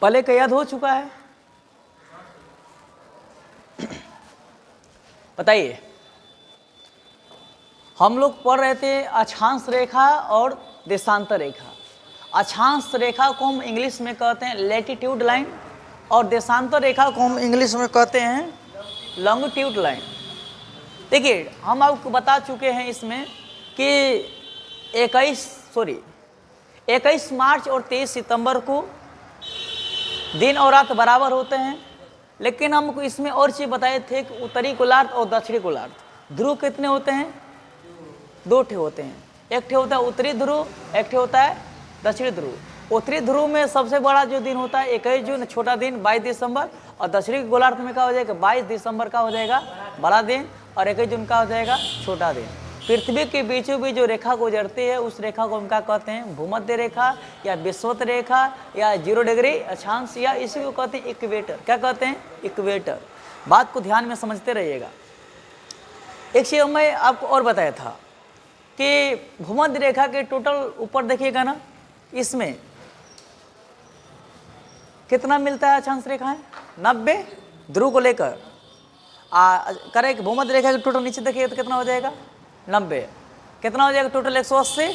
पहले का याद हो चुका है? बताइए, हम लोग पढ़ रहे थे अक्षांश रेखा और देशांतर रेखा। अक्षांश रेखा को हम इंग्लिश में कहते हैं लैटिट्यूड लाइन और देशांतर रेखा को हम इंग्लिश में कहते हैं लॉन्गिट्यूड लाइन। देखिए, हम आपको बता चुके हैं इसमें कि 21 मार्च और 23 सितंबर को दिन और रात बराबर होते हैं, लेकिन हमको इसमें और चीज़ बताए थे कि उत्तरी गोलार्ध और दक्षिणी गोलार्ध ध्रुव कितने होते हैं? 2 ठे होते हैं। एक ठे होता है उत्तरी ध्रुव, एक ठे होता है दक्षिणी ध्रुव। उत्तरी ध्रुव में सबसे बड़ा जो दिन होता है 21 जून, छोटा दिन 22 दिसंबर, और दक्षिणी गोलार्ध में क्या हो जाएगा? 22 दिसंबर का हो जाएगा बड़ा दिन और 21 जून का हो जाएगा छोटा दिन। पृथ्वी के बीचों बीच जो रेखा गुजरती है उस रेखा को हम क्या कहते हैं? भूमध्य रेखा या विषुवत रेखा या 0 डिग्री अक्षांश, या इसी को कहते हैं इक्वेटर। क्या कहते हैं? इक्वेटर। बात को ध्यान में समझते रहिएगा। एक चीज मैं आपको और बताया था कि भूमध्य रेखा के टोटल ऊपर देखिएगा ना, इसमें कितना मिलता है अक्षांश रेखाएं? 90 ध्रुव को लेकर करें। भूमध्य रेखा के टोटल नीचे देखिए तो कितना हो जाएगा? 90। कितना हो जाएगा टोटल? 180।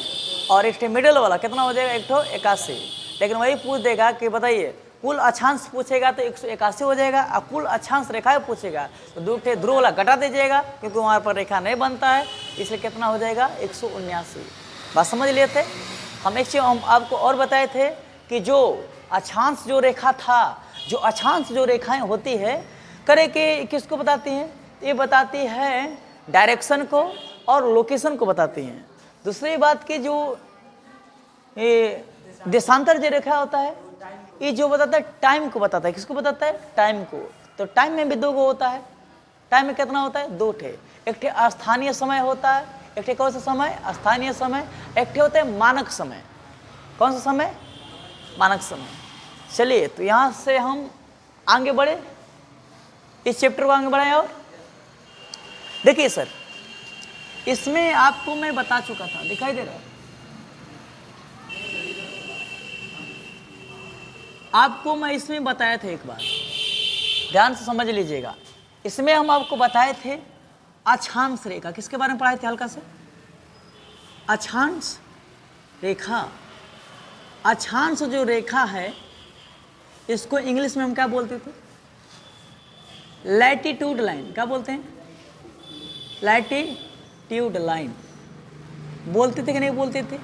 और एक मिडिल वाला कितना हो जाएगा? 181। लेकिन वही पूछ देगा कि बताइए कुल अक्षांश पूछेगा तो 181 हो जाएगा, और कुल अक्षांश रेखाएं पूछेगा तो 2 ठे ध्रुव वाला घटा दीजिएगा, क्योंकि वहाँ पर रेखा नहीं बनता है, इसलिए कितना हो जाएगा? 179। बात समझ लिए थे हम। एक चीज़ हम आपको और बताए थे कि जो अक्षांश जो रेखा था, जो अक्षांश जो रेखाएं होती है करे कि किसको बताती हैं? ये बताती है डायरेक्शन को और लोकेशन को बताती हैं। दूसरी बात की जो ये देशांतर जो रेखा होता है ये जो बताता है टाइम को बताता है। किसको बताता है? टाइम को। तो टाइम में भी 2 गो होता है। टाइम में कितना होता है? 2 ठे। एक ठे स्थानीय समय होता है, एक ठे कौन सा समय? स्थानीय समय। एक ठे होता है मानक समय। कौन सा समय? मानक समय। चलिए, तो यहाँ से हम आगे बढ़े, इस चैप्टर को आगे बढ़ाएं। और देखिए सर, इसमें आपको मैं बता चुका था, दिखाई दे रहा है आपको? मैं इसमें बताया था एक बार, ध्यान से समझ लीजिएगा। इसमें हम आपको बताए थे अक्षांश रेखा। किसके बारे में पढ़ाए थे? हल्का से अक्षांश रेखा। अक्षांश जो रेखा है इसको इंग्लिश में हम क्या बोलते थे? Latitude line. क्या बोलते हैं? लैटिट्यूड लाइन बोलते थे कि नहीं बोलते थे?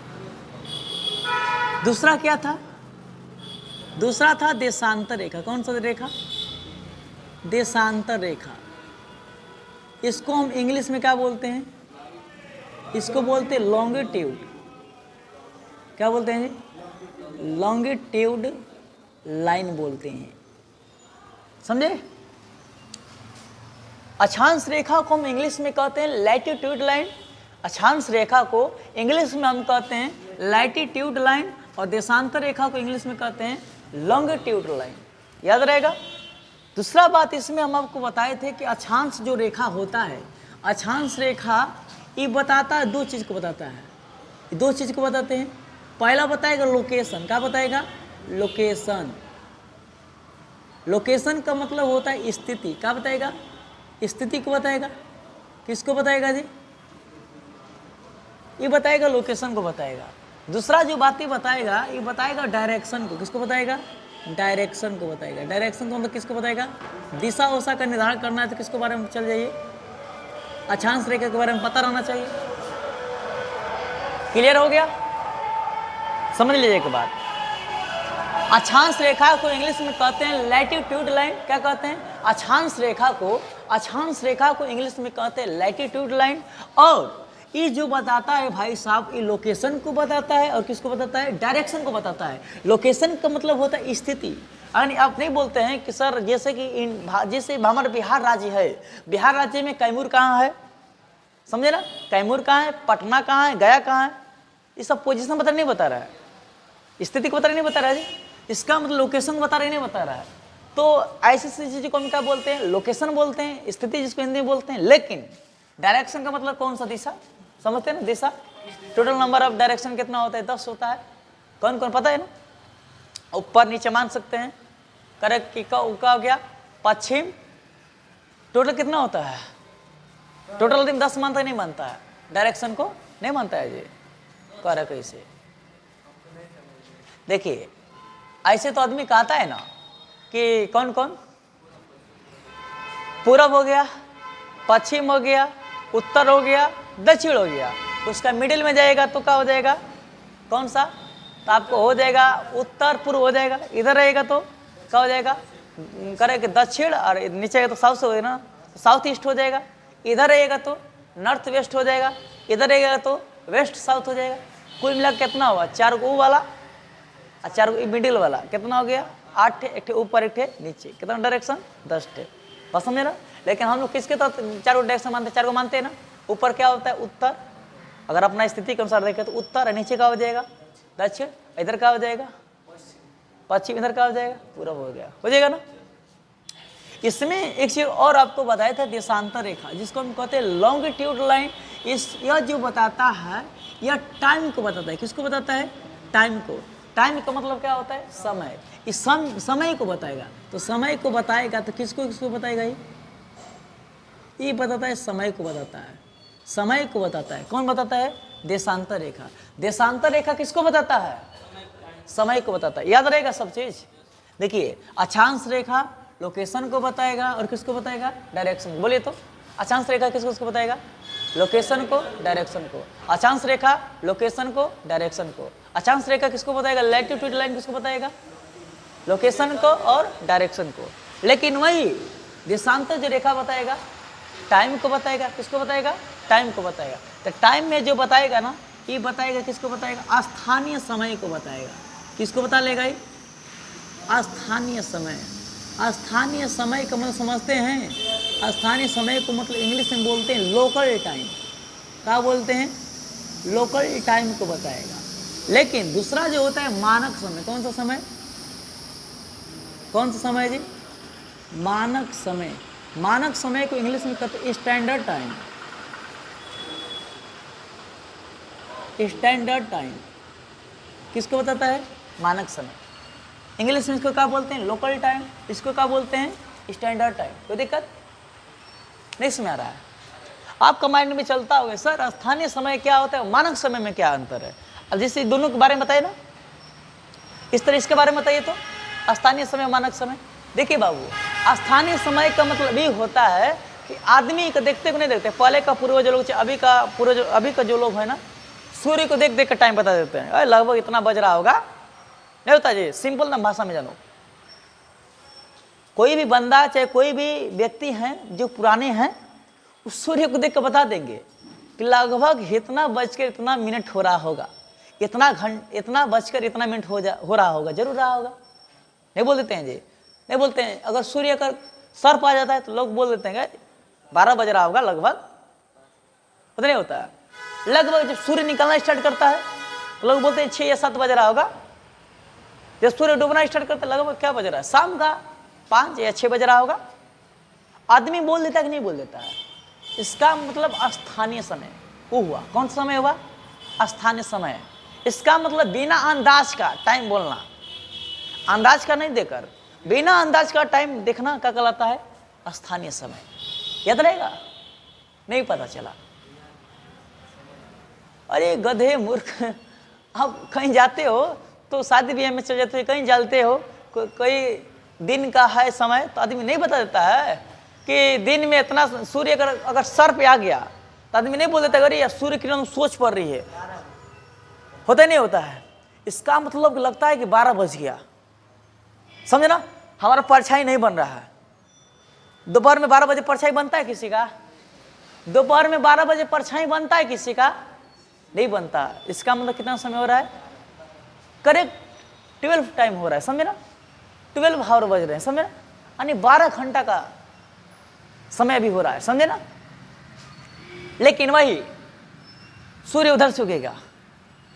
दूसरा क्या था? दूसरा था देशांतर रेखा। कौन सा रेखा? देशांतर रेखा। इसको हम इंग्लिश में क्या बोलते हैं? इसको बोलते हैं लॉन्गिट्यूड। क्या बोलते हैं जी? लॉन्गिट्यूड लाइन बोलते हैं। समझे? अक्षांश रेखा को हम इंग्लिश में कहते हैं लैटिट्यूड लाइन। अक्षांश रेखा को इंग्लिश में हम कहते हैं लैटिट्यूड लाइन, और देशांतर रेखा को इंग्लिश में कहते हैं लॉन्गिट्यूड लाइन। याद रहेगा। दूसरा बात इसमें हम आपको बताए थे कि अक्षांश जो रेखा होता है, अक्षांश रेखा ये बताता है 2 चीज़ को बताता है। 2 चीज़ को बताते हैं। पहला बताएगा लोकेशन। क्या बताएगा? लोकेशन। लोकेशन का मतलब होता है स्थिति। क्या बताएगा? स्थिति को बताएगा। किसको बताएगा जी? ये बताएगा लोकेशन को बताएगा। दूसरा जो बातें बताएगा ये बताएगा डायरेक्शन को। किसको बताएगा? डायरेक्शन को बताएगा। डायरेक्शन को मतलब किसको बताएगा? दिशा उषा का निर्धारण करना है तो किसके बारे में चल जाइए? अक्षांश रेखा के बारे में पता रहना चाहिए। क्लियर हो गया? समझ लीजिए एक बात। अक्षांश रेखा को इंग्लिश में कहते हैं लैटिट्यूड लाइन। क्या कहते हैं? अक्षांश रेखा को इंग्लिश में कहते हैं लैटिट्यूड लाइन। और ये जो बताता है भाई साहब, ये लोकेशन को बताता है और किसको बताता है? डायरेक्शन को बताता है। लोकेशन का मतलब होता है स्थिति। यानी आप नहीं बोलते हैं कि सर जैसे कि जैसे हमारा बिहार राज्य है, बिहार राज्य में कैमूर कहाँ है? समझे ना? कैमूर कहाँ है, पटना कहाँ है, गया कहाँ है? ये सब पोजीशन बता नहीं बता रहा है, स्थिति को बता नहीं बता रहा है जी। इसका मतलब लोकेशन बता रहे नहीं बता रहा है। तो ऐसी चीज़ को हम क्या बोलते हैं? लोकेशन बोलते हैं। स्थिति जिसको हिंदी में बोलते हैं। लेकिन डायरेक्शन का मतलब कौन सा? दिशा। समझते हैं ना? दिशा। टोटल नंबर ऑफ डायरेक्शन कितना होता है? 10 होता है। कौन कौन पता है ना? ऊपर नीचे मान सकते हैं। करेक्ट कि का हो गया पश्चिम। टोटल कितना होता है? टोटल दिन 10 मानता है नहीं मानता है? डायरेक्शन को नहीं मानता है जी। करेक्ट। कैसे देखिए, ऐसे तो आदमी कहता है ना कि कौन कौन, पूरब हो गया, पश्चिम हो गया, उत्तर हो गया, दक्षिण हो गया, उसका मिडिल में जाएगा तो क्या हो जाएगा? कौन सा? तो आपको हो जाएगा उत्तर पूर्व हो जाएगा। इधर रहेगा तो क्या हो जाएगा? करेक्ट दक्षिण, और नीचे तो साउथ हो ना, साउथ ईस्ट हो जाएगा। इधर रहेगा तो नॉर्थ वेस्ट हो जाएगा, इधर रहेगा तो वेस्ट साउथ हो जाएगा। कुल मिला कितना हुआ? 4 गो वाला और 4 गो मिडिल वाला, कितना हो गया? 8 ठे, एक ठे ऊपर एक ठे नीचे, कितना डायरेक्शन? 10 ठे। बस समझे ना? लेकिन हम लोग किसके तहत 4 गो डायरेक्शन मानते हैं? 4 गो मानते हैं ना। ऊपर क्या होता है? उत्तर। अगर अपना स्थिति के अनुसार देखें तो उत्तर, नीचे क्या हो जाएगा? दक्षिण, इधर क्या हो जाएगा? पश्चिम, इधर क्या हो जाएगा? पूरब हो गया, हो जाएगा ना। इसमें एक चीज और आपको बताया था, देशांतर रेखा, जिसको हम कहते हैं लॉन्गिट्यूड लाइन। यह जो बताता है, यह टाइम को बताता है। किसको बताता है? टाइम को। टाइम का मतलब क्या होता है? समय। इस समय को बताएगा। तो समय को बताएगा तो किसको बताएगा? ये बताता है, समय को बताता है। समय को बताता है। कौन बताता है? देशांतर रेखा। देशांतर रेखा किसको बताता है? समय को बताता है। याद रहेगा सब चीज। देखिए, अक्षांश रेखा लोकेशन को बताएगा, और किसको बताएगा? डायरेक्शन। बोलिए तो, अक्षांश रेखा किसको बताएगा? लोकेशन को, डायरेक्शन को। अक्षांश रेखा लोकेशन को, डायरेक्शन को। अक्षांश रेखा किसको बताएगा? लैटिट्यूड लाइन किसको बताएगा? लोकेशन को और डायरेक्शन को। लेकिन वही देशांतर जो रेखा बताएगा, टाइम को बताएगा। किसको बताएगा? टाइम को बताएगा। तो टाइम में जो बताएगा ना, ये बताएगा किसको बताएगा? स्थानीय समय को बताएगा। किसको बता लेगा? ये स्थानीय समय। स्थानीय समय का मतलब समझते हैं? स्थानीय समय को मतलब इंग्लिश में बोलते हैं लोकल टाइम। क्या बोलते हैं? लोकल टाइम को बताएगा। लेकिन दूसरा जो होता है मानक समय। कौन सा समय? कौन सा समय जी? मानक समय। मानक समय को इंग्लिश में कहते हैं स्टैंडर्ड टाइम। स्टैंडर्ड टाइम किसको बताता है? मानक समय। इंग्लिश में इसको क्या बोलते हैं? Local time. इसको क्या बोलते हैं? Standard time. कोई दिक्कत नहीं समझ आ रहा है? आपका माइंड में चलता होगा सर स्थानीय समय क्या होता है, मानक समय में क्या अंतर है। अब जैसे दोनों के बारे में बताइए ना, इस तरह इसके बारे में बताइए तो, स्थानीय समय मानक समय। देखिए बाबू, स्थानीय समय का मतलब ये होता है कि आदमी को देखते को नहीं देखते। पहले का पूर्वज लोग, अभी का जो लोग है ना, सूर्य को देख देख कर टाइम बता देते हैं। लगभग इतना बज रहा होगा, नहीं होता जी। सिंपल ना भाषा में जानो, कोई भी बंदा चाहे कोई भी व्यक्ति हैं जो पुराने हैं, उस सूर्य को देख कर बता देंगे कि लगभग इतना बजकर इतना मिनट हो रहा होगा, इतना बजकर इतना मिनट हो रहा होगा, जरूर रहा होगा। नहीं बोल देते हैं जी? नहीं बोलते हैं। अगर सूर्य का सर पा जाता है तो लोग बोल देते हैं 12 बज रहा होगा लगभग। पता नहीं होता है। लगभग जब सूर्य निकलना स्टार्ट करता है तो लोग बोलते हैं 6 या 7 बज रहा होगा। जब सूर्य डूबना स्टार्ट करता है लगभग क्या बज रहा है? शाम का 5 या 6 बज रहा होगा। आदमी बोल देता है कि नहीं बोल देता है? इसका मतलब स्थानीय समय वो हुआ। कौन सा समय हुआ? स्थानीय समय। इसका मतलब बिना अंदाज का टाइम बोलना, अंदाज का नहीं देकर बिना अंदाज का टाइम देखना क्या कहलाता है? स्थानीय समय। याद रहेगा? नहीं पता चला? अरे गधे मूर्ख, आप कहीं जाते हो तो शादी ब्याह में चले जाते हो, कहीं जाते हो, कोई दिन का है समय तो आदमी नहीं बता देता है कि दिन में इतना सूर्य अगर सर पे आ गया तो आदमी नहीं बोल देता अरे यार सूर्य किरण सोच पड़ रही है। होता ही नहीं होता है। इसका मतलब लगता है कि 12 बज गया, समझे ना? हमारा परछाई नहीं बन रहा है। दोपहर में 12 बजे परछाई बनता है किसी का? दोपहर में 12 बजे परछाई बनता है किसी का? नहीं बनता। इसका मतलब कितना समय हो रहा है? करेक्ट 12 टाइम हो रहा है, समझे ना? 12 आवर बज रहे हैं, समझे ना? यानी 12 घंटा का समय भी हो रहा है, समझे ना? लेकिन वही सूर्य उधर से उगेगा,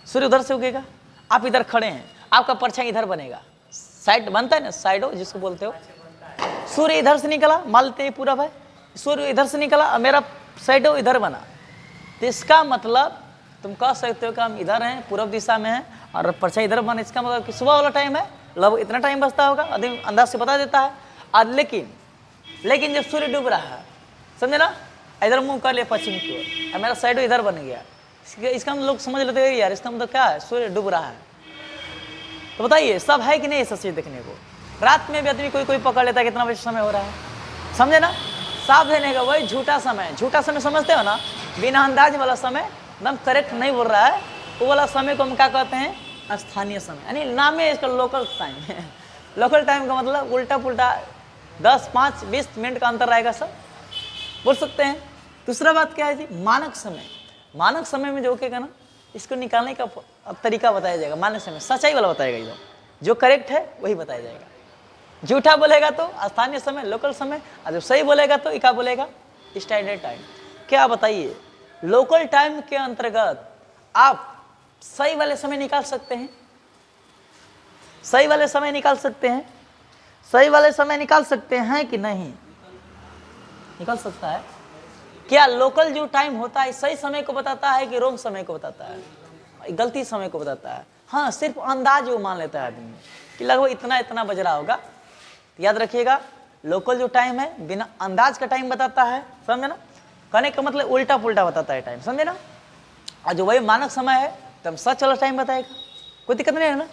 सूर्य उधर से उगेगा, आप इधर खड़े हैं, आपका परछाई इधर बनेगा। साइड बनता है ना, साइडो जिसको बोलते हो। सूर्य इधर से निकला, मान लेते हैं पूरब है, सूर्य इधर से निकला और मेरा साइडो इधर बना, तो इसका मतलब तुम कह सकते हो कि हम इधर हैं, पूर्व दिशा में हैं और परछाई इधर बने। इसका मतलब कि सुबह वाला टाइम है लगभग इतना टाइम बचता होगा, आदमी अंदाज से बता देता है। और लेकिन जब सूर्य डूब रहा है, समझे ना, इधर मुंह कर लिया पश्चिम की ओर और मेरा साइड इधर बन गया, इसका मतलब लोग समझ लेते हैं यार इसका मतलब क्या है, सूर्य डूब रहा है। तो बताइए सब है कि नहीं ऐसा चीज देखने को? रात में भी आदमी कोई पकड़ लेता है कितना बजे समय हो रहा है, समझे ना। साफ देने का वही झूठा समय समझते हो ना, बिना अंदाज वाला समय एकदम करेक्ट नहीं बोल रहा है, वो वाला समय को हम क्या कहते हैं, स्थानीय समय, यानी नाम है इसका लोकल टाइम। लोकल टाइम का मतलब उल्टा पुल्टा 10, 5, 20 मिनट का अंतर रहेगा, सब बोल सकते हैं। दूसरा बात क्या है जी, मानक समय में जो क्या ना, इसको निकालने का तरीका बताया जाएगा। मानक समय सच्चाई वाला बताएगा, एकदम जो करेक्ट है वही बताया जाएगा। झूठा बोलेगा तो स्थानीय समय, लोकल समय, और जब सही बोलेगा तो क्या बोलेगा, स्टैंडर्ड टाइम। क्या बताइए, लोकल टाइम के अंतर्गत आप सही वाले समय निकाल सकते हैं? सही वाले समय निकाल सकते हैं? सही वाले समय निकाल सकते हैं कि नहीं? निकाल सकता है क्या? लोकल जो टाइम होता है सही समय को बताता है कि रॉन्ग समय को बताता है, गलती समय को बताता है? हाँ, सिर्फ अंदाज वो मान लेता है आदमी कि लगभग इतना बज रहा होगा। याद रखिएगा, लोकल जो टाइम है बिना अंदाज का टाइम बताता है, समझे ना। कहने का मतलब उल्टा पुल्टा बताता है टाइम, समझे ना। और जो वही मानक समय है तब सच वाला टाइम बताएगा, कोई दिक्कत नहीं है ना।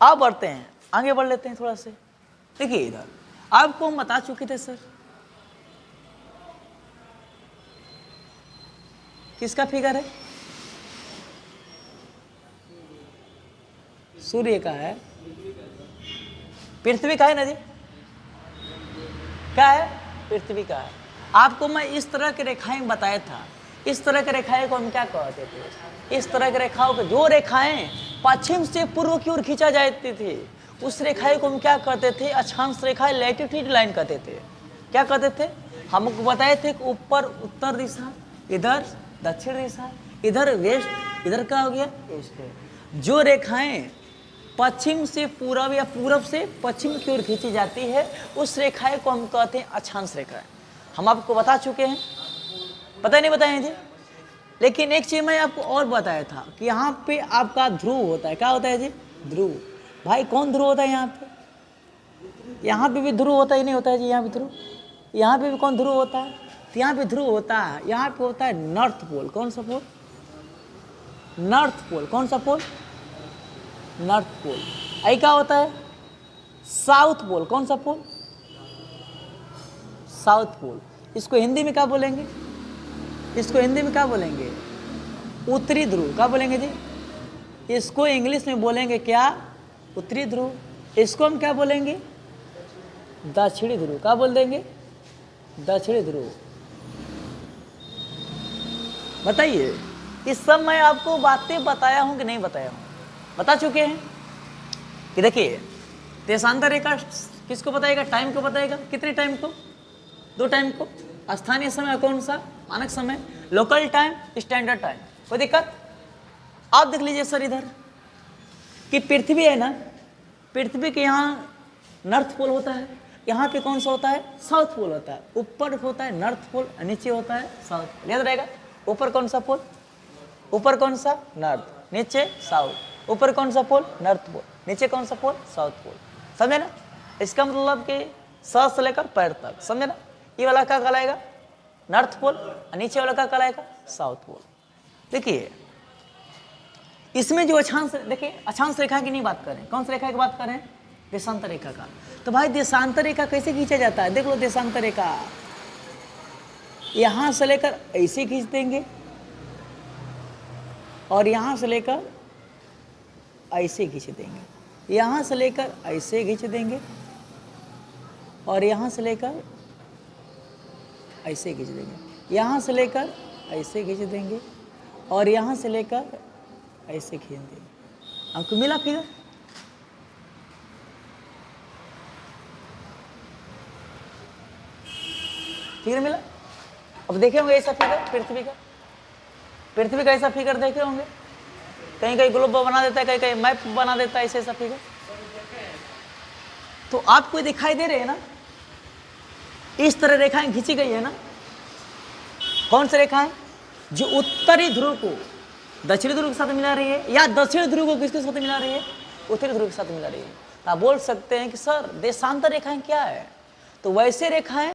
आप बढ़ते हैं, आगे बढ़ लेते हैं थोड़ा से। देखिए इधर आपको हम बता चुके थे सर, किसका फिगर है, सूर्य का है, पृथ्वी का है ना जी, क्या है, पृथ्वी का है। आपको मैं इस तरह की रेखाएं बताया था, इस तरह की रेखाएं को हम क्या कहते थे, इस तरह की रेखाओं को, जो रेखाएं पश्चिम से पूर्व की ओर खींचा जाती थी उस रेखाएं को हम क्या कहते थे, अक्षांश रेखा, लैटिट्यूड लाइन कहते थे। क्या कहते थे, हमको बताए थे कि ऊपर उत्तर दिशा, इधर दक्षिण दिशा, इधर वेस्ट, इधर क्या हो गया, ईस्ट। जो रेखाएं पश्चिम से पूर्व या पूर्व से पश्चिम की ओर खींची जाती है उस रेखाएं को हम कहते हैं अक्षांश रेखाएं। हम आपको बता चुके हैं, पता नहीं बताए जी। लेकिन एक चीज मैं आपको और बताया था कि यहाँ पे आपका ध्रुव होता है। क्या होता है जी, ध्रुव। भाई कौन ध्रुव होता है यहाँ पे? यहाँ पे भी ध्रुव होता ही नहीं होता है जी, यहाँ पे ध्रुव, यहाँ पे भी कौन ध्रुव होता है? तो यहाँ पे ध्रुव होता है, यहाँ पे होता है नॉर्थ पोल। कौन सा पोल? North pole. कौन सा पोल? North pole. आई क्या होता है? South pole. कौन सा पोल? South pole. इसको हिंदी में क्या बोलेंगे? इसको हिंदी में क्या बोलेंगे? उत्तरी ध्रुव। क्या बोलेंगे जी? इसको इंग्लिश में बोलेंगे क्या? उत्तरी ध्रुव। इसको हम क्या बोलेंगे? दक्षिणी ध्रुव। क्या बोल देंगे? दक्षिणी ध्रुव। बताइए, इस सब मैं आपको बातें बताया हूं कि नहीं बताया हूं? बता चुके हैं कि देखिए, देशांतर रेखा किसको बताएगा? टाइम को बताएगा। कितने टाइम को? 2 टाइम को। स्थानीय समय कौन सा? मानक समय। Local time, standard time. कोई दिक्कत? आप देख लीजिए सर इधर कि पृथ्वी है ना, पृथ्वी के यहाँ नॉर्थ पोल होता है, यहाँ पे कौन सा होता है? साउथ पोल होता है। ऊपर होता है नॉर्थ पोल, नीचे होता है साउथ पोल। याद रहेगा, ऊपर कौन सा पोल? ऊपर कौन सा? नॉर्थ। नीचे साउथ। ऊपर कौन सा पोल? North pole. नीचे कौन सा पोल? South pole. समझे ना? इसका मतलब कि सर से लेकर पैर तक, समझे ना? ये वाला क्या कहलाएगा? North pole. नीचे वाला क्या कहलाएगा? South pole. देखिए इसमें जो अक्षांश, देखिए अक्षांश रेखा की नहीं बात करें, कौन सी रेखा की बात करें? देशांतर रेखा का। तो भाई देशांतर रेखा कैसे खींचा जाता है? देख लो, देशांतर रेखा यहां से लेकर ऐसे खींच देंगे और यहां से लेकर ऐसे खींच देंगे, यहां से लेकर ऐसे खींच देंगे और यहां से लेकर ऐसे खींच देंगे, यहां से लेकर ऐसे खींच देंगे और यहां से लेकर ऐसे खींच देंगे। आपको मिला फिगर? फिगर मिला? अब देखे होंगे ऐसा फिगर पृथ्वी का, पृथ्वी का ऐसा फिगर देखे होंगे। कहीं कहीं ग्लोब बना देता है, कहीं कहीं मैप बना देता है, ऐसा फिगर। तो आपको दिखाई दे रहे हैं ना, इस तरह रेखाएं खींची गई है ना। कौन सी रेखाएं? जो उत्तरी ध्रुव को दक्षिणी ध्रुव के साथ मिला रही है, या दक्षिणी ध्रुव को किसके साथ मिला रही है? उत्तरी ध्रुव के साथ मिला रही है। आप बोल सकते हैं कि सर देशांतर रेखाएं क्या है? तो वैसे रेखाएं